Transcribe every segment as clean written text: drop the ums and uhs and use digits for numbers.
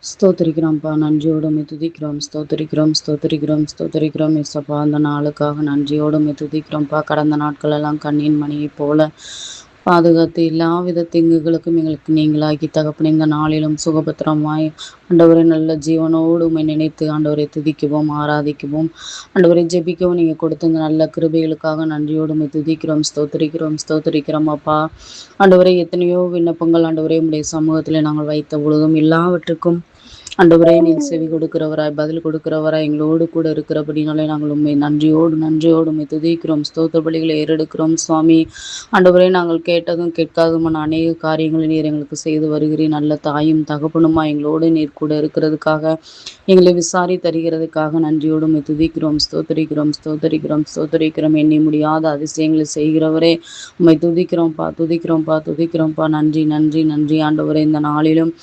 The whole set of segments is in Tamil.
ஸ்தோத்திரிக்கிறோம்ப்பா, நன்றியோடு உம்மை துதிக்கிறோம். ஸ்தோத்திரிக்கிறோம், ஸ்தோத்திரிக்கிறோம், ஸ்தோத்திரிக்கிறோம் ஏசப்பா. அந்த நாளுக்காக நன்றியோடு உம்மை துதிக்கிறோம்ப்பா. கடந்த நாட்களெல்லாம் கண்ணின் மணியைப் போல பாதுகாத்து எல்லாவித தீங்குகளுக்கும் எங்களுக்கு நீங்களாக்கி தகப்பனே, இந்த நாளிலும் சுகபத்திரமாய் ஆண்டவரே நல்ல ஜீவனோடு உம்மை நினைத்து ஆண்டவரை துதிக்கவும் ஆராதிக்கவும் ஆண்டவரை ஜெபிக்கவும் நீங்கள் கொடுத்த இந்த நல்ல கிருபைகளுக்காக நன்றியோடு உம்மை துதிக்கிறோம். ஸ்தோத்திரிக்கிறோம், ஸ்தோத்திரிக்கிறோம் அப்பா. ஆண்டவரே எத்தனையோ விண்ணப்பங்கள் ஆண்டவரே உம்முடைய சமூகத்தில் நாங்கள் வைத்த பொழுதும் எல்லாவற்றுக்கும் ஆண்டவரே நீர் செவி கொடுக்கிறவராய் பதில் கொடுக்கிறவராய் எங்களோடு கூட இருக்கிறபடினாலே நாங்கள் உண்மை நன்றியோடு உண்மை துதிக்கிறோம். ஸ்தோத்திர பலிகளை ஏறெடுக்கிறோம் சுவாமி. ஆண்டவரே நாங்கள் கேட்டதும் கேட்காதுமான அநேக காரியங்களை நீர் எங்களுக்கு செய்து வருகிறீர். நல்ல தாயும் தகப்பனுமா எங்களோடு நீர் கூட இருக்கிறதுக்காக, எங்களை விசாரி தருகிறதுக்காக நன்றியோடு உம்மை துதிக்கிறோம். ஸ்தோத்தரிக்கிறோம், ஸ்தோத்தரிக்கிறோம், ஸ்தோத்தரிக்கிறோம். எண்ணி முடியாத அதிசயங்களை செய்கிறவரே உம்மை துதிக்கிறோம்ப்பா, துதிக்கிறோம்ப்பா, துதிக்கிறோம்ப்பா. நன்றி, நன்றி, நன்றி ஆண்டவரே. இந்த நாளிலும்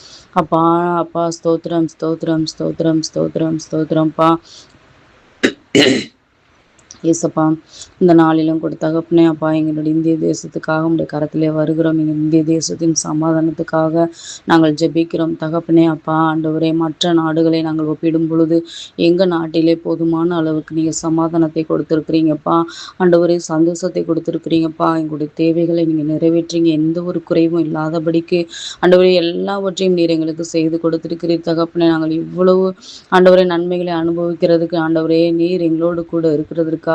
அப்பா, அப்பா ஸ்தோத்திரம், ஸ்தோத்திரம், ஸ்தோத்திரம், ஸ்தோத்திரம், ஸ்தோத்திரம்ப்பா. ஏசப்பா, இந்த நாளிலும் கூட தகப்பனே அப்பா, எங்களுடைய இந்திய தேசத்துக்காக உடைய கரத்திலே வருகிறோம். எங்கள் இந்திய தேசத்தின் சமாதானத்துக்காக நாங்கள் ஜெபிக்கிறோம் தகப்பனே அப்பா. ஆண்டவரே, மற்ற நாடுகளை நாங்கள் ஒப்பிடும் பொழுது எங்கள் நாட்டிலே போதுமான அளவுக்கு நீங்கள் சமாதானத்தை கொடுத்துருக்குறீங்கப்பா. ஆண்டவரே, சந்தோஷத்தை கொடுத்துருக்குறீங்கப்பா. எங்களுடைய தேவைகளை நீங்கள் நிறைவேற்றீங்க, எந்த ஒரு குறைவும் இல்லாதபடிக்கு ஆண்டவரே எல்லாவற்றையும் நீர் எங்களுக்கு செய்து கொடுத்துருக்கிறீர் தகப்பனே. நாங்கள் இவ்வளவு ஆண்டவரே நன்மைகளை அனுபவிக்கிறதுக்கு ஆண்டவரே நீர் எங்களோடு கூட இருக்கிறதுக்காக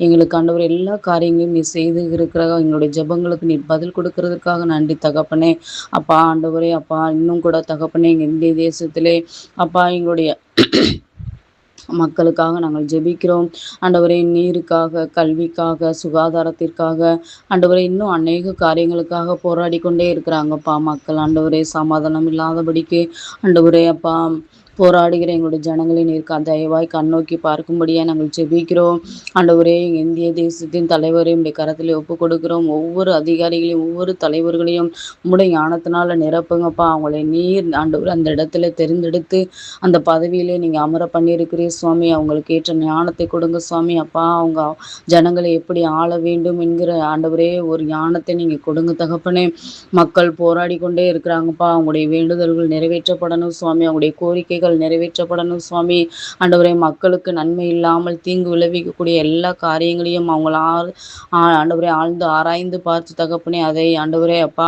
எங்களுக்கு ஆண்டவர் எல்லா காரியங்களையும் நீர் செய்து இருக்கிறாங்க. எங்களுடைய ஜெபங்களுக்கு நீர் பதில் கொடுக்கறதுக்காக நன்றி தகப்பனே அப்பா. ஆண்டவரே அப்பா, இன்னும் கூட தகப்பனே எங்கள் இந்திய தேசத்திலே அப்பா எங்களுடைய மக்களுக்காக நாங்கள் ஜெபிக்கிறோம் ஆண்டவரே. நீருக்காக, கல்விக்காக, சுகாதாரத்திற்காக ஆண்டவரே, இன்னும் அநேக காரியங்களுக்காக போராடி கொண்டே இருக்கிறாங்கப்பா மக்கள். ஆண்டவரே, சமாதானம் இல்லாதபடிக்கு ஆண்டவரே அப்பா போராடுகிற எங்களுடைய ஜனங்களை நீர் தயவாய் கண்ணோக்கி பார்க்கும்படியாக நாங்கள் ஜெபிக்கிறோம் ஆண்டவரே. எங்கள் இந்திய தேசத்தின் தலைவரையும் உடைய கரத்தில் ஒப்பு கொடுக்கிறோம். ஒவ்வொரு அதிகாரிகளையும் ஒவ்வொரு தலைவர்களையும் உம்முடைய ஞானத்தினால நிரப்புங்கப்பா. அவங்களை நீர் ஆண்டவர் அந்த இடத்துல தெரிந்தெடுத்து அந்த பதவியிலே நீங்கள் அமர பண்ணியிருக்கிறீர் சுவாமி. அவங்களுக்கு ஏற்ற ஞானத்தை கொடுங்க சுவாமி அப்பா. அவங்க ஜனங்களை எப்படி ஆள வேண்டும் என்கிற ஆண்டவரே ஒரு ஞானத்தை நீங்கள் கொடுங்க தகப்பனே. மக்கள் போராடி கொண்டே இருக்கிறாங்கப்பா. அவங்களுடைய வேண்டுதல்கள் நிறைவேற்றப்படணும் சுவாமி. அவங்களுடைய கோரிக்கைகள் நிறைவேற்றப்படணும் சுவாமி. ஆண்டவரே, மக்களுக்கு நன்மை இல்லாமல் தீங்கு விளைவிக்கக்கூடிய எல்லா காரியங்களையும் அவங்களால் ஆண்டவரே ஆழ்ந்து ஆராய்ந்து பார்த்து தகப்பனே அதை ஆண்டவரே அப்பா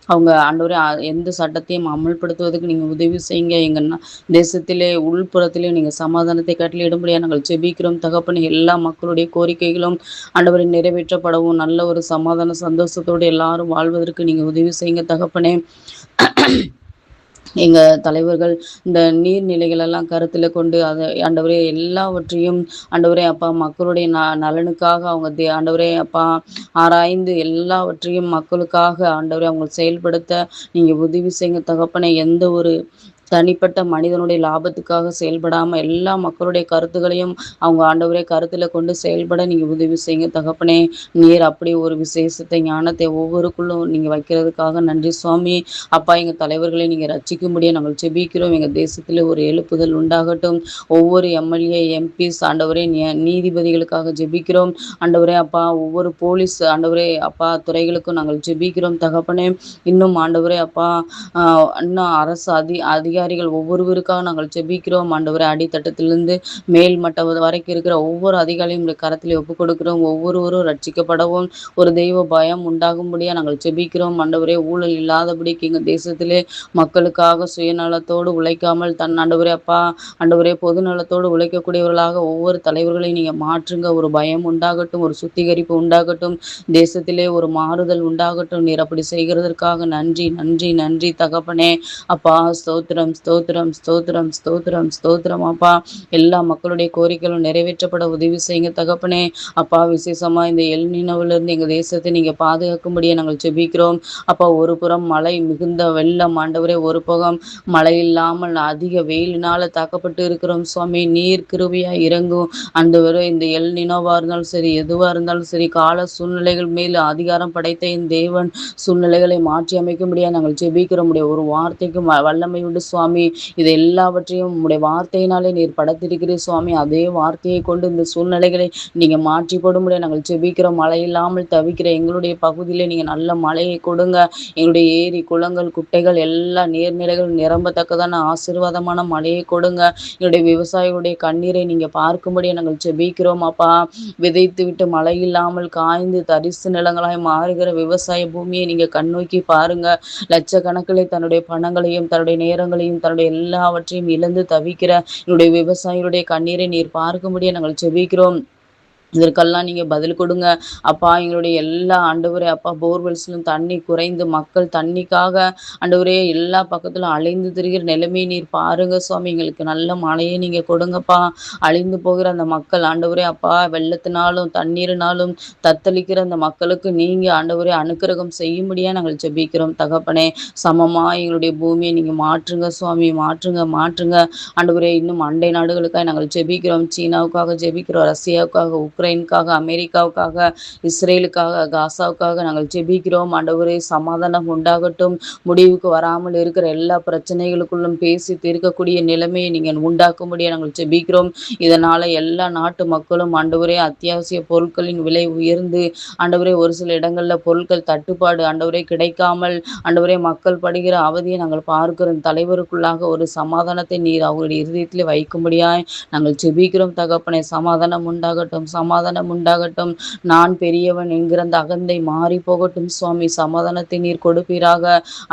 அவங்க ஆண்டவரே எந்த சட்டத்தையும் அமல்படுத்துவதற்கு நீங்கள் உதவி செய்யுங்க. எங்கள் தேசத்திலே உள்புறத்திலே நீங்கள் சமாதானத்தை கட்டளையிடும்படியாக நாங்கள் ஜெபிக்கிறோம் தகப்பனே. எல்லா மக்களுடைய கோரிக்கைகளும் ஆண்டவரை நிறைவேற்றப்படவும் நல்ல ஒரு சமாதான சந்தோஷத்தோடு எல்லாரும் வாழ்வதற்கு நீங்கள் உதவி செய்யுங்க தகப்பனே. எங்கள் தலைவர்கள் இந்த நீர்நிலைகள் எல்லாம் கருத்தில் கொண்டு அதை ஆண்டவரே எல்லாவற்றையும் ஆண்டவரே அப்பா மக்களுடைய நலனுக்காக அவங்க ஆண்டவரே அப்பா ஆராய்ந்து எல்லாவற்றையும் மக்களுக்காக ஆண்டவரே அவங்க செயல்படுத்த நீங்கள் உதவி செய்யுங்க தகப்பனே. எந்த ஒரு தனிப்பட்ட மனிதனுடைய லாபத்துக்காக செயல்படாமல் எல்லா மக்களுடைய கருத்துகளையும் அவங்க ஆண்டவரே கருத்தில் கொண்டு செயல்பட நீங்கள் உதவி செய்யுங்க தகப்பனே. நீர் அப்படி ஒரு விசேஷத்தை ஞானத்தை ஒவ்வொருக்குள்ளும் நீங்கள் வைக்கிறதுக்காக நன்றி சுவாமி அப்பா. எங்கள் தலைவர்களை நீங்கள் ரட்சிக்கும்படியாக நாங்கள் ஜெபிக்கிறோம். எங்கள் தேசத்தில் ஒரு எழுப்புதல் உண்டாகட்டும். ஒவ்வொரு எம்எல்ஏ எம்பிஸ் ஆண்டவரே நீதிபதிகளுக்காக ஜெபிக்கிறோம் ஆண்டவரே அப்பா. ஒவ்வொரு போலீஸ் ஆண்டவரே அப்பா துறைகளுக்கும் நாங்கள் ஜெபிக்கிறோம் தகப்பனே. இன்னும் ஆண்டவரே அப்பா இன்னும் அரசு அதிகாரிகள் ஒவ்வொருவருக்காக நாங்கள் ஜெபிக்கிறோம் ஆண்டவரே. அடித்தட்டத்திலிருந்து மேல் மட்டம் வரைக்கும் இருக்கிற ஒவ்வொரு அதிகாரியும் கரத்தில் ஒப்புக் கொடுக்கிறோம். ஒவ்வொருவரும் ரட்சிக்கப்படவும் ஒரு தெய்வ பயம் உண்டாகும்படியாக நாங்கள் ஜெபிக்கிறோம் ஆண்டவரே. ஊழல் இல்லாதபடிக்கு எங்கள் தேசத்திலே மக்களுக்காக சுயநலத்தோடு உழைக்காமல் தன் ஆண்டவரே அப்பா ஆண்டவரே பொது நலத்தோடு உழைக்கக்கூடியவர்களாக ஒவ்வொரு தலைவர்களையும் நீங்கள் மாற்றுங்க. ஒரு பயம் உண்டாகட்டும், ஒரு சுத்திகரிப்பு உண்டாகட்டும், தேசத்திலே ஒரு மாறுதல் உண்டாகட்டும். நீர் அப்படி செய்கிறதற்காக நன்றி, நன்றி, நன்றி தகப்பனே அப்பா. ஸ்தோத்திரம், ஸ்தோத்திரம், ஸ்தோத்திரம், ஸ்தோத்திரம், ஸ்தோத்திரம் அப்பா. எல்லா மக்களுடைய கோரிக்கைகளும் நிறைவேற்றப்பட உதவி செய்யுங்க தகப்பனே அப்பா. விசேஷமா இந்த எல்நினவிலிருந்து எங்கள் தேசத்தை நீங்கள் பாதுகாக்கும்படியே நாங்கள் ஜெபிக்கிறோம் அப்பா. ஒரு புறம் மழை மிகுந்த வெள்ளம் ஆண்டவரே, ஒரு புறம் மழை இல்லாமல் அதிக வெயிலினால தாக்கப்பட்டு இருக்கிறோம் சுவாமி. நீர் கிருபையா இறங்கும் ஆண்டவரே. இந்த எல்நினோவா இருந்தாலும் சரி, எதுவாக இருந்தாலும் சரி, கால சூழ்நிலைகள் மேல் அதிகாரம் படைத்த இந்த தேவன் சூழ்நிலைகளை மாற்றி அமைக்கும்படியாக நாங்கள் ஜெபிக்கிறோம். ஒரு வார்த்தைக்கு வல்லமை உண்டு சுவாமி. சுவாமி. இது எல்லாவற்றையும் உம்முடைய வார்த்தையினாலே நீர் படைத்திருக்கிறீர் சுவாமி. அதே வார்த்தையை கொண்டு இந்த சூழ்நிலைகளை நீங்க மாற்றி போடும்படியா நாங்கள் ஜெபிக்கிறோம். மழை இல்லாமல் தவிக்கிற எங்களுடைய பகுதியிலே நீங்க நல்ல மழையை கொடுங்க. எங்களுடைய ஏரி, குளங்கள், குட்டைகள் எல்லா நீர்நிலைகள் நிரம்பத்தக்கதான ஆசீர்வாதமான மழையை கொடுங்க. எங்களுடைய விவசாயிகளுடைய கண்ணீரை நீங்க பார்க்கும்படியா நாங்கள் ஜெபிக்கிறோம் அப்பா. விதைத்து விட்டு மழை இல்லாமல் காய்ந்து தரிசு நிலங்களாய் மாறுகிற விவசாய பூமியை நீங்க கண்ணோக்கி பாருங்க. லட்சக்கணக்கிலே தன்னுடைய பணங்களையும் தன்னுடைய நேரங்களையும் தன்னுடைய எல்லாவற்றையும் இழந்து தவிக்கிற என்னுடைய விவசாயிகளுடைய கண்ணீரை நீர் பார்க்கும்படியா நாங்கள் ஜெபிக்கிறோம். இதற்கெல்லாம் நீங்க பதில் கொடுங்க அப்பா. எங்களுடைய எல்லா ஆண்டவரே அப்பா போர்வெல்ஸ்லும் தண்ணி குறைந்து மக்கள் தண்ணிக்காக ஆண்டவரே எல்லா பக்கத்திலும் அலைந்து திரிகிற நிலைமையை நீர் பாருங்க சுவாமி. எங்களுக்கு நல்ல மழையை நீங்க கொடுங்கப்பா. அழிந்து போகிற அந்த மக்கள் ஆண்டவரே அப்பா வெள்ளத்தினாலும் தண்ணீரினாலும் தத்தளிக்கிற அந்த மக்களுக்கு நீங்க ஆண்டவரே அனுக்கிரகம் செய்யும்படியா நாங்கள் ஜெபிக்கிறோம் தகப்பனே. சமமா எங்களுடைய பூமியை நீங்க மாற்றுங்க சுவாமி. மாற்றுங்க மாற்றுங்க ஆண்டவரே. இன்னும் அண்டை நாடுகளுக்காக நாங்கள் ஜெபிக்கிறோம். சீனாவுக்காக ஜெபிக்கிறோம், ரஷ்யாவுக்காக, உக்ரைனுக்காக, அமெரிக்காவுக்காக, இஸ்ரேலுக்காக, காசாவுக்காக நாங்கள் ஜெபிக்கிறோம் ஆண்டவரே. சமாதானம் உண்டாகட்டும். முடிவுக்கு வராமல் இருக்கிற எல்லா பிரச்சனைகளுக்குள்ளும் பேசி தீர்க்கக்கூடிய நிலைமையை நீங்க உண்டாக்கும்படியா நாங்கள் ஜெபிக்கிறோம். இதனால எல்லா நாட்டு மக்களும் ஆண்டவரே அத்தியாவசிய பொருட்களின் விலை உயர்ந்து ஆண்டவரே ஒரு சில இடங்கள்ல பொருட்கள் தட்டுப்பாடு ஆண்டவரே கிடைக்காமல் ஆண்டவரே மக்கள் படுகிற அவதியை நாங்கள் பார்க்கிறோம். தலைவருக்குள்ளாக ஒரு சமாதானத்தை நீர் அவருடைய இருதயத்திலே வைக்கும்படியாய் நாங்கள் ஜெபிக்கிறோம் தகப்பனே. சமாதானம் உண்டாகட்டும், சமாதானம் உண்டாகட்டும். நான் பெரியவன் என்கிற அந்த அகந்தை மாறி போகட்டும் சுவாமி. சமாதானத்தை நீர் கொடுப்பீராக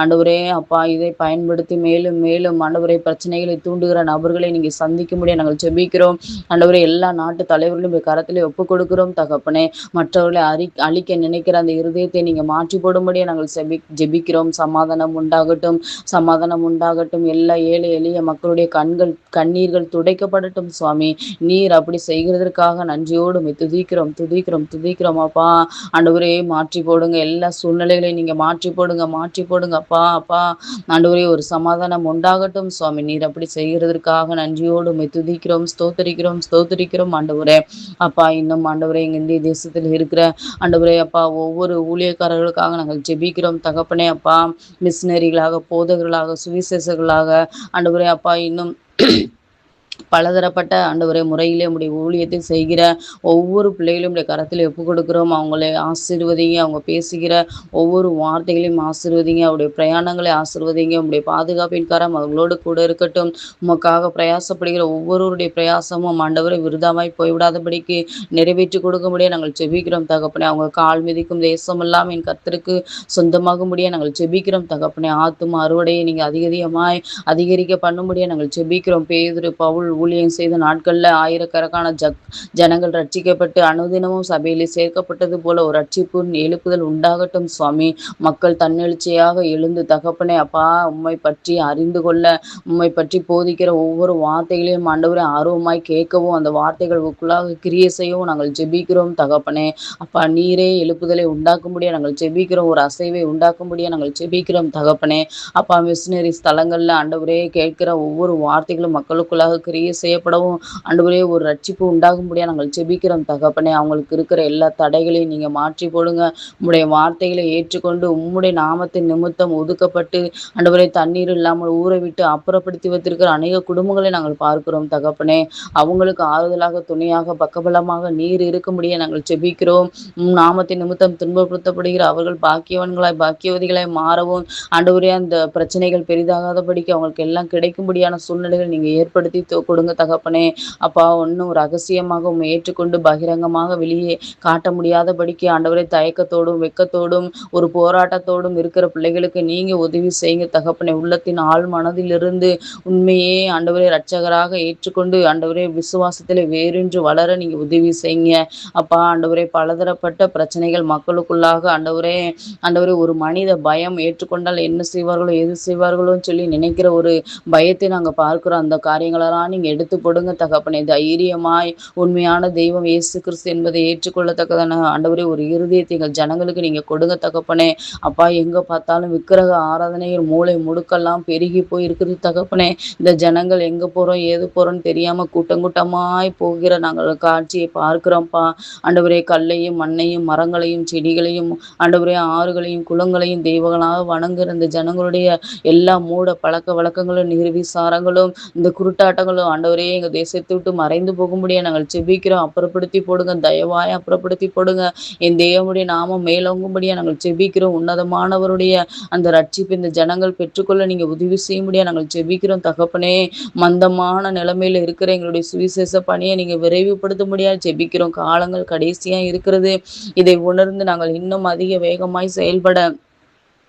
ஆண்டவரே அப்பா. இதை பயன்படுத்தி மேலும் மேலும் ஆண்டவரே பிரச்சனைகளை தூண்டுகிற நபர்களை நீங்க சந்திக்க முடியாது நாங்கள் ஜெபிக்கிறோம் ஆண்டவரே. எல்லா நாட்டு தலைவர்களும் கரத்திலே ஒப்பு கொடுக்கிறோம் தகப்பனே. மற்றவர்களை அழிக்க நினைக்கிற அந்த இருதயத்தை நீங்க மாற்றி போடும்படியா நாங்கள் ஜெபிக்கிறோம். சமாதானம் உண்டாகட்டும், சமாதானம் உண்டாகட்டும். எல்லா ஏழை எளிய மக்களுடைய கண்ணீர்கள் துடைக்கப்படட்டும் சுவாமி. நீர் அப்படி செய்கிறதற்காக நன்றியோடு துதிக்கிறோம் துதிக்கிறோம் துதிக்கிறோம் அப்பா. ஆண்டவரே மாற்றி போடுங்க. எல்லா சூழ்நிலைகளையும் நீங்க மாற்றி போடுங்க, மாற்றி போடுங்க அப்பா. அப்பா ஆண்டவரே ஒரு சமாதானம் உண்டாகட்டும் சுவாமி. நீர் அப்படி செய்கிறதற்காக நன்றியோடு துதிக்கிறோம், ஸ்தோத்தரிக்கிறோம் ஸ்தோத்தரிக்கிறோம் ஆண்டவரே அப்பா. இன்னும் ஆண்டவரே எங்க இந்திய தேசத்தில் இருக்கிற ஆண்டவரே அப்பா ஒவ்வொரு ஊழியக்காரர்களுக்காக நாங்கள் ஜெபிக்கிறோம் தகப்பனே அப்பா. மிஷினரிகளாக, போதகர்களாக, சுவிசேஷர்களாக ஆண்டவரே அப்பா இன்னும் பலதரப்பட்ட ஆண்டவரே முறையிலே உடைய ஊழியத்தை செய்கிற ஒவ்வொரு பிள்ளைகளையும் உடைய கரத்தில் ஒப்பு கொடுக்கிறோம். அவங்களை ஆசீர்வதிங்க. அவங்க பேசுகிற ஒவ்வொரு வார்த்தைகளையும் ஆசீர்வதிங்க. அவருடைய பிரயாணங்களை ஆசீர்வதிங்க. உடைய பாதுகாப்பின் கரம் அவங்களோடு கூட இருக்கட்டும். உமக்காக பிரயாசப்படுகிற ஒவ்வொருவருடைய பிரயாசமும் ஆண்டவரை விருதாமாய் போய்விடாதபடிக்கு நிறைவேற்றி கொடுக்க முடிய நாங்கள் ஜெபிக்கிறோம் தகப்பனே. அவங்க கால் மிதிக்கும் தேசம் எல்லாம் என் கர்த்தருக்கு சொந்தமாக முடிய நாங்கள் ஜெபிக்கிறோம் தகப்பனே. ஆத்தும அறுவடையை நீங்க அதிகரிக்க பண்ணும்படியா நாங்கள் ஜெபிக்கிறோம். பேதுரு, பவுல் ஊழியம் செய்த நாட்கள்ல ஆயிரக்கணக்கான ஜனங்கள் ரட்சிக்கப்பட்டு அனுதினமும் சபையிலே சேர்க்கப்பட்டது போல ஒரு ரட்சிப்பு எழுப்புதல் உண்டாகட்டும் சுவாமி. மக்கள் தன்னெழுச்சியாக எழுந்து தகப்பனே அப்பா உம்மை பற்றி அறிந்து கொள்ள, உம்மை பற்றி போதிக்கிற ஒவ்வொரு வார்த்தைகளையும் ஆண்டவரே ஆர்வமாய் கேட்கவும் அந்த வார்த்தைகளுக்குள்ளாக கிரியை செய்யவும் நாங்கள் ஜெபிக்கிறோம் தகப்பனே அப்பா. நீரே எழுப்புதலை உண்டாக்கும்படியா நாங்கள் ஜெபிக்கிறோம். ஒரு அசைவை உண்டாக்கும்படியா நாங்கள் ஜெபிக்கிறோம் தகப்பனே அப்பா. மிஷினரி ஸ்தலங்கள்ல ஆண்டவரே கேட்கிற ஒவ்வொரு வார்த்தைகளும் மக்களுக்குள்ளாக கிரியை செய்யப்படவும் ஆண்டவரே ஒரு ரட்சிப்பு உண்டாகும்படியா நாங்கள் ஜெபிக்கிறோம் தகப்பனே. அவங்களுக்கு இருக்கிற எல்லா தடைகளையும் நீங்க மாற்றி போடுங்க. உம்முடைய வார்த்தைகளை ஏற்றுக்கொண்டு உம்முடைய நாமத்தின் நிமித்தம் ஒதுக்கப்பட்டு ஆண்டவரே தண்ணீர் இல்லாமல் ஊரை விட்டு அப்புறப்படுத்தி வைத்திருக்கிற அநேக குடும்பங்களை நாங்கள் பார்க்கிறோம் தகப்பனே. அவங்களுக்கு ஆறுதலாக, துணையாக, பக்கபலமாக நீர் இருக்கும்படியா நாங்கள் ஜெபிக்கிறோம். நாமத்தின் நிமித்தம் துன்பப்படுத்தப்படுகிற அவர்கள் பாக்கியவன்களாய், பாக்கியவதிகளாய் மாறவும் ஆண்டவரே அந்த பிரச்சனைகள் பெரிதாகாதபடிக்கு அவங்களுக்கு எல்லாம் கிடைக்கும்படியான சூழ்நிலைகள் நீங்க ஏற்படுத்தி கொடுங்க தகப்பனே அப்பா. ஒன்னும் ரகசியமாக உண்மை ஏற்றுக்கொண்டு பகிரங்கமாக வெளியே காட்ட முடியாதபடிக்கு ஆண்டவரை தயக்கத்தோடும் வெக்கத்தோடும் ஒரு போராட்டத்தோடும் இருக்கிற பிள்ளைகளுக்கு நீங்க உதவி செய்யுங்க தகப்பனே. உள்ளத்தின் ஆழ் மனதிலிருந்து உண்மையே ஆண்டவரை இரட்சகராக ஏற்றுக்கொண்டு ஆண்டவரே விசுவாசத்திலே வேறென்று வளர நீங்க உதவி செய்யுங்க அப்பா. ஆண்டவரே பலதரப்பட்ட பிரச்சனைகள் மக்களுக்குள்ளாக ஆண்டவரே ஒரு மனித பயம் ஏற்றுக்கொண்டால் என்ன செய்வார்களோ எது செய்வார்களோ சொல்லி நினைக்கிற ஒரு பயத்தை நாங்க பார்க்கிறோம். அந்த காரியங்களெல்லாம் நீங்க நீங்க எடுத்து போடுங்க தகப்பனே. தைரியமாய் உண்மையான தெய்வம் இயேசு கிறிஸ்து என்பதை ஏற்றுக்கொள்ளத்தக்கதான ஆண்டவரே ஒரு இருதயத்தை எங்கள் ஜனங்களுக்கு நீங்க கொடுங்க தகப்பனே. அப்பா எங்க பார்த்தாலும் விக்கிரக ஆராதனையில் மூலை முடுக்கெல்லாம் பெருகி போய் இருக்குது தகப்பனே. இந்த ஜனங்கள் எங்க போறோம் ஏது போறோம்னு தெரியாம கூட்டம் கூட்டமாய் போகிற நாங்கள் காட்சியை பார்க்கிறோம்ப்பா. ஆண்டவரே கல்லையும் மண்ணையும் மரங்களையும் செடிகளையும் ஆண்டவரே ஆறுகளையும் குளங்களையும் தெய்வங்களாக வணங்குற இந்த ஜனங்களுடைய எல்லா மூட பழக்க வழக்கங்களும் நிர்விசாரங்களும் இந்த குருட்டாட்டங்களும் ஆண்டவரே எங்க தேசத்தை விட்டு மறைந்து போகும்படியா நாங்கள் செபிக்கிறோம். அப்புறப்படுத்தி போடுங்க, தயவாய் அப்புறப்படுத்தி போடுங்க. என் தேவனுடைய நாமம் மேலோங்கும்படியா நாங்கள் செபிக்கிறோம். உன்னதமானவருடைய அந்த ரட்சிப்பு இந்த ஜனங்கள் பெற்றுக்கொள்ள நீங்க உதவி செய்யும்படியா நாங்கள் செபிக்கிறோம் தகப்பனே. மந்தமான நிலைமையில இருக்கிற எங்களுடைய சுவிசேஷ பணியை நீங்க விரைவுபடுத்த முடியாது ஜெபிக்கிறோம். காலங்கள் கடைசியா இருக்கிறது. இதை உணர்ந்து நாங்கள் இன்னும் அதிக வேகமாய் செயல்பட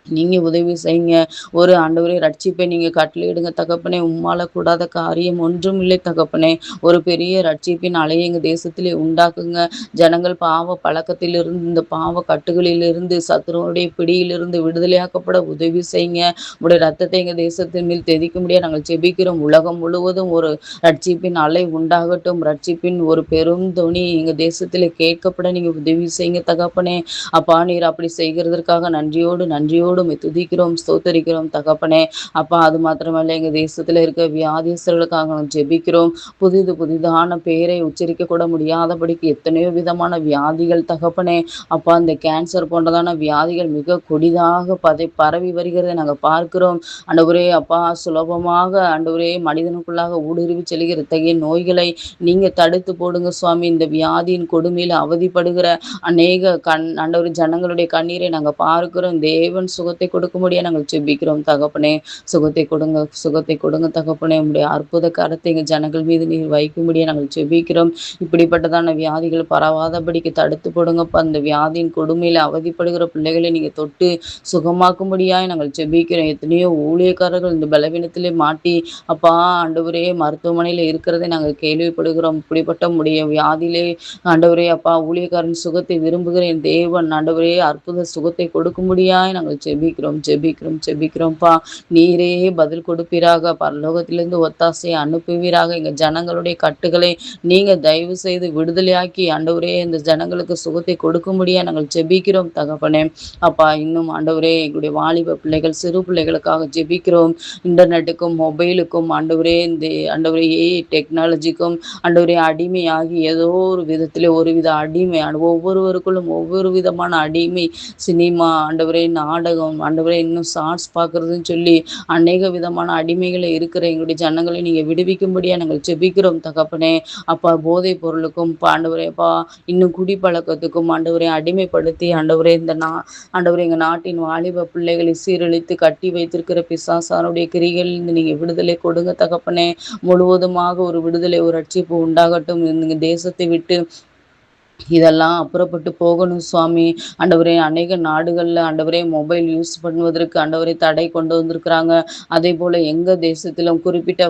நீங்க உதவி செய்யுங்க. ஒரு ஆண்டவரே ரட்சிப்பை நீங்க கட்டளையிடுங்க தகப்பனே. உம்மால கூடாத காரியம் ஒன்றும் இல்லை தகப்பனே. ஒரு பெரிய ரட்சிப்பின் அலையை எங்க தேசத்திலே உண்டாக்குங்க. ஜனங்கள் பாவ பழக்கத்திலிருந்து இந்த பாவ கட்டுகளிலிருந்து சத்துருவுடைய பிடியிலிருந்து விடுதலையாக்கப்பட உதவி செய்யுங்க. உடைய ரத்தத்தை எங்க தேசத்தின் மேல் தெதிக்க முடியாது நாங்கள் செபிக்கிறோம். உலகம் முழுவதும் ஒரு ரட்சிப்பின் அலை உண்டாகட்டும். ரட்சிப்பின் ஒரு பெரும் துணி எங்க தேசத்திலே கேட்கப்பட நீங்க உதவி செய்யுங்க தகப்பனே. அப்பா நீர் அப்படி செய்கிறதற்காக நன்றியோடு துதிக்கிறோம் ஸ்தோத்தரிக்கிறோம் தகப்பனே. அப்பா அது மாத்திரமல்ல எங்க தேசத்துல இருக்க வியாதிஸ்தர்களுக்காக நாங்கள் ஜெபிக்கிறோம். புதிதான பெயரை உச்சரிக்க கூட முடியாதபடிக்கு எத்தனையோ விதமான வியாதிகள் தகப்பனே. அப்பா இந்த கேன்சர் போன்றதான வியாதிகள் மிக கொடிதாக பரவி வருகிறதை நாங்கள் பார்க்கிறோம். ஆண்டவரே அப்பா சுலபமாக ஆண்டவரே மனிதனுக்குள்ளாக ஊடுருவி செல்கிற இத்தகைய நோய்களை நீங்க தடுத்து போடுங்க சுவாமி. இந்த வியாதியின் கொடுமையில அவதிப்படுகிற அநேக ஆண்டவரே ஜனங்களுடைய கண்ணீரை நாங்க பார்க்கிறோம். தேவன் சுகத்தை கொடுக்க முடியாது நாங்கள் செபிக்கிறோம் தகப்பனே. சுகத்தை கொடுங்க தகப்பனே. உடைய அற்புத கரத்தை எங்க ஜனங்கள் மீது நீர் வைக்கும்படியா நாங்கள் செபிக்கிறோம். இப்படிப்பட்டதான வியாதிகள் பரவாதபடிக்கு தடுத்து போடுங்கப்பா. அந்த வியாதியின் கொடுமையில அவதிப்படுகிற பிள்ளைகளை நீங்க தொட்டு சுகமாக்கும்படியாய் நாங்கள் செபிக்கிறோம். எத்தனையோ ஊழியக்காரர்கள் இந்த பலவீனத்திலே மாட்டி அப்பா ஆண்டவரே மருத்துவமனையில இருக்கிறதை நாங்கள் கேள்விப்படுகிறோம். இப்படிப்பட்ட உடைய வியாதியிலே ஆண்டவரே அப்பா ஊழியக்காரன் சுகத்தை விரும்புகிற என் தேவன் ஆண்டவரே அற்புத சுகத்தை கொடுக்கும்படியாய் நாங்கள் செபிக்கிறோம்ப்பா. நீரே பதில் கொடுப்பீராக. பரலோகத்திலிருந்து ஒத்தாசையை அனுப்புவீராக. எங்க ஜனங்களுடைய கட்டுகளை நீங்க தயவு செய்து விடுதலையாக்கி ஆண்டவரே இந்த ஜனங்களுக்கு சுகத்தை கொடுக்கும்படியா நாங்கள் ஜெபிக்கிறோம் தகப்பனே. அப்பா இன்னும் ஆண்டவரே எங்களுடைய வாலிப பிள்ளைகள் சிறு பிள்ளைகளுக்காக ஜெபிக்கிறோம். இன்டர்நெட்டுக்கும் மொபைலுக்கும் ஆண்டவரே இந்த ஆண்டவரே டெக்னாலஜிக்கும் ஆண்டவரே அடிமையாகி ஏதோ ஒரு விதத்திலே ஒருவித அடிமை ஒவ்வொருவருக்குள்ளும் ஒவ்வொரு விதமான அடிமை. சினிமா ஆண்டவரே நாடகம் ஆண்டவரே இன்னும் ஷார்ட்ஸ் பார்க்கறதுன்னு சொல்லி அநேக விதமான அடிமைகளை இருக்கிற எங்களுடைய ஜனங்களை நீங்க விடுவிக்கும்படியா நாங்கள் ஜெபிக்கிறோம் தகப்பனே. அப்பா போதை பொருளுக்கும் ஆண்டவரே அப்பா இன்னும் குடிப்பழக்கத்துக்கும் ஆண்டவரே அடிமைப்படுத்தி ஆண்டவரே ஆண்டவரே எங்க நாட்டின் வாலிப பிள்ளைகளை சீரழித்து கட்டி வைத்திருக்கிற பிசாசானுடைய கிரிகளிலிருந்து நீங்க விடுதலை கொடுங்க தகப்பனே. முழுவதுமாக ஒரு விடுதலை ஒரு ரட்சிப்பு உண்டாகட்டும். இந்த தேசத்தை விட்டு இதெல்லாம் அப்புறப்பட்டு போகணும் சுவாமி. ஆண்டவரே அநேக நாடுகள்ல ஆண்டவரே மொபைல் யூஸ் பண்ணுவதற்கு ஆண்டவரே தடை கொண்டு வந்திருக்கிறாங்க. அதே போல எங்க தேசத்திலும் குறிப்பிட்ட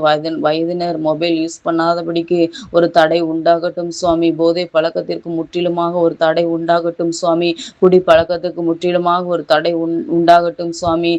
வயதினர் மொபைல் யூஸ் பண்ணாதபடிக்கு ஒரு தடை உண்டாகட்டும் சுவாமி. போதை பழக்கத்திற்கு முற்றிலுமாக ஒரு தடை உண்டாகட்டும் சுவாமி. குடி பழக்கத்துக்கு முற்றிலுமாக ஒரு தடை உண்டாகட்டும் சுவாமி.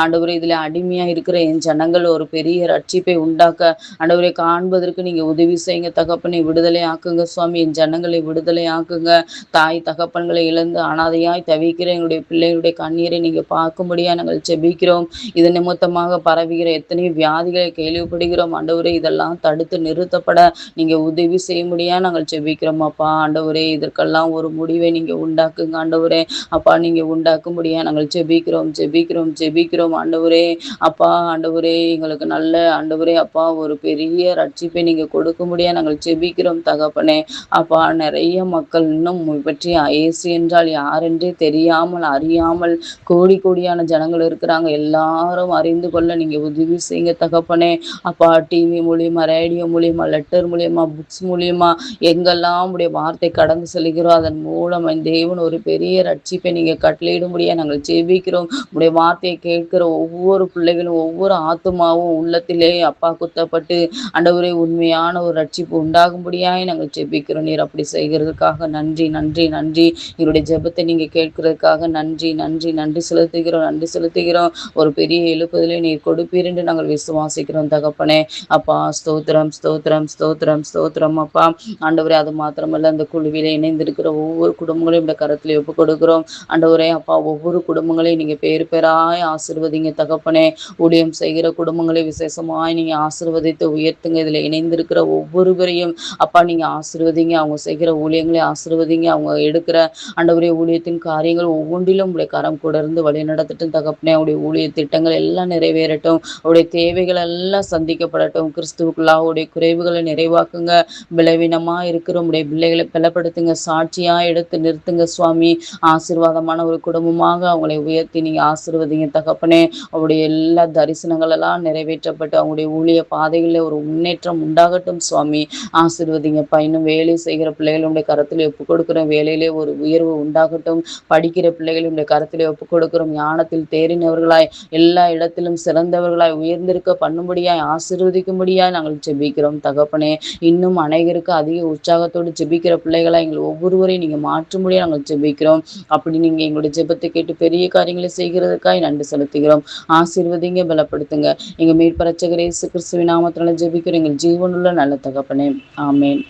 ஆண்டவரே இதுல அடிமையா இருக்கிற என் ஜனங்கள் ஒரு பெரிய ரட்சிப்பை உண்டாக்க ஆண்டவரை காண்பதற்கு நீங்க உதவி செய்யுங்க தகப்பனை. விடுதலை ஆக்குங்க சுவாமி. என் ஜனங்களை விடுதலை ஆக்குங்க. தாய் தகப்பன்களை இழந்து அனாதையாய் தவிக்கிற எங்களுடைய பிள்ளைகளுடைய கண்ணீரை நீங்க பார்க்கும்படியா நாங்கள் ஜெபிக்கிறோம். இது நிமித்தமாக பரவுகிற எத்தனையோ வியாதிகளை கேள்விப்படுகிறோம். ஆண்டவரே இதெல்லாம் தடுத்து நிறுத்தப்பட நீங்க உதவி செய்ய முடியா நாங்கள் ஜெபிக்கிறோம் அப்பா. ஆண்டவரே இதற்கெல்லாம் ஒரு முடிவை நீங்க உண்டாக்குங்க ஆண்டவரே. அப்பா நீங்க உண்டாக்கும்படியா நாங்கள் ஜெபிக்கிறோம் ஆண்டவரே. அப்பா ஆண்டவரே எங்களுக்கு நல்ல ஆண்டவரே அப்பா ஒரு பெரிய ரட்சிப்பை நீங்க கொடுக்க முடியா நாங்கள் ஜெபிக்கிறோம் தகப்பனே. அப்பா நிறைய மக்கள் இன்னும் பற்றி இயேசு என்றால் யாரென்றே தெரியாமல் அறியாமல் கோடியான ஜனங்கள் இருக்கிறாங்க. எல்லாரும் அறிந்து கொள்ள நீங்க உதவி செய்யுங்க தகப்பனே. அப்பா டிவி மூலியமா ரேடியோ மூலியமா லெட்டர் மூலியமா புக்ஸ் மூலியமா எங்கெல்லாம் உடைய வார்த்தை கடந்து செல்கிறோம் அதன் மூலம் தேவன் ஒரு பெரிய ரட்சிப்பை நீங்க கட்டளையிடும்படியா நாங்கள் ஜெபிக்கிறோம். உடைய வார்த்தையை கேட்கிற ஒவ்வொரு பிள்ளைகளும் ஒவ்வொரு ஆத்துமாவும் உள்ளத்திலே அப்பா குத்தப்பட்டு ஆண்டவரே உண்மையான ஒரு ரட்சிப்பு உண்டாகும்படியாய் நாங்கள் ஜெபிக்கிறோம். நீர் அப்படி செய்கிறதுக்காக செய்கிறதுக்காக நன்றி நன்றி நன்றி. எங்களுடைய ஜெபத்தை நீங்க கேட்கிறதுக்காக நன்றி நன்றி நன்றி செலுத்துகிறோம் நன்றி செலுத்துகிறோம். ஒரு பெரிய எழுப்புதலை நீர் கொடுப்பீர் என்று நாங்கள் விசுவாசிக்கிறோம் தகப்பனே. அப்பா ஸ்தோத்திரம் ஸ்தோத்திரம் ஸ்தோத்திரம் ஸ்தோத்திரம் அப்பா. ஆண்டவரே அது மாத்திரமல்ல, அந்த குழுவிலே இணைந்திருக்கிற ஒவ்வொரு குடும்பங்களையும் இந்த கரத்தில் ஒப்புக் கொடுக்கிறோம். ஆண்டவரே அப்பா, ஒவ்வொரு குடும்பங்களையும் நீங்க பேர் பேராய் ஆசீர்வதிங்க தகப்பனே. ஊழியம் செய்கிற குடும்பங்களை விசேஷமாய் நீங்க ஆசீர்வதித்து உயர்த்துங்க. இதுல இணைந்திருக்கிற ஒவ்வொருவரையும் அப்பா நீங்க ஆசீர்வதிங்க. அவங்க செய்கிற ஊழியங்களை ஆசீர்வதிங்க. அவங்க எடுக்கிற ஆண்டவரே ஊழியத்தின் காரியங்கள் ஒவ்வொன்றிலும் உடைய கரம் கூட இருந்து வழி நடத்தட்டும் தகப்பனே. அவருடைய ஊழிய திட்டங்கள் எல்லாம் நிறைவேறட்டும். அவருடைய தேவைகள் எல்லாம் சந்திக்கப்படட்டும். கிறிஸ்துவுக்குள்ளா அவருடைய குறைவுகளை நிறைவாக்குங்க. பலவீனமா இருக்கிற உடைய பிள்ளைகளை பலப்படுத்துங்க. சாட்சியா எடுத்து நிறுத்துங்க சுவாமி. ஆசீர்வாதமான ஒரு குடும்பமாக அவங்களை உயர்த்தி நீங்க ஆசீர்வதிங்க தகப்பனே. அவருடைய எல்லா தரிசனங்கள் எல்லாம் நிறைவேற்றப்பட்டு அவங்களுடைய ஊழிய பாதைகளில் ஒரு முன்னேற்றம் உண்டாகட்டும் சுவாமி. ஆசீர்வதிங்கப்பா. இன்னும் வேலை செய்கிற பிள்ளைகளுடைய கரத்தில் ஒப்புக் கொடுக்கிற வேலையிலே ஒரு உயர்வு உண்டாகட்டும். படிக்கிற பிள்ளைகளுடைய கரத்திலே ஒப்புக் கொடுக்கிறோம். ஞானத்தில் தேறினவர்களாய் எல்லா இடத்திலும் சிறந்தவர்களாய் உயர்ந்திருக்க பண்ணும்படியாய் ஆசீர்வதிக்கும்படியாய் நாங்கள் ஜெபிக்கிறோம் தகப்பனே. இன்னும் அநேகருக்கு அதிக உற்சாகத்தோடு ஜெபிக்கிற பிள்ளைகளா எங்கள் ஒவ்வொருவரையும் நீங்க மாற்றும்படியா நாங்கள் ஜெபிக்கிறோம். அப்படி நீங்க எங்களுடைய ஜெபத்தை கேட்டு பெரிய காரியங்களை செய்கிறதுக்காய் நன்றி செலுத்துகிறோம். ஆசீர்வதிங்க, பலப்படுத்துங்க. எங்க மீட்பர் இரட்சகர் இயேசு கிறிஸ்துவின் நாமத்தினால ஜெபிக்கிறோம் எங்கள் ஜீவனுள்ள நல்ல தகப்பனே. ஆமென்.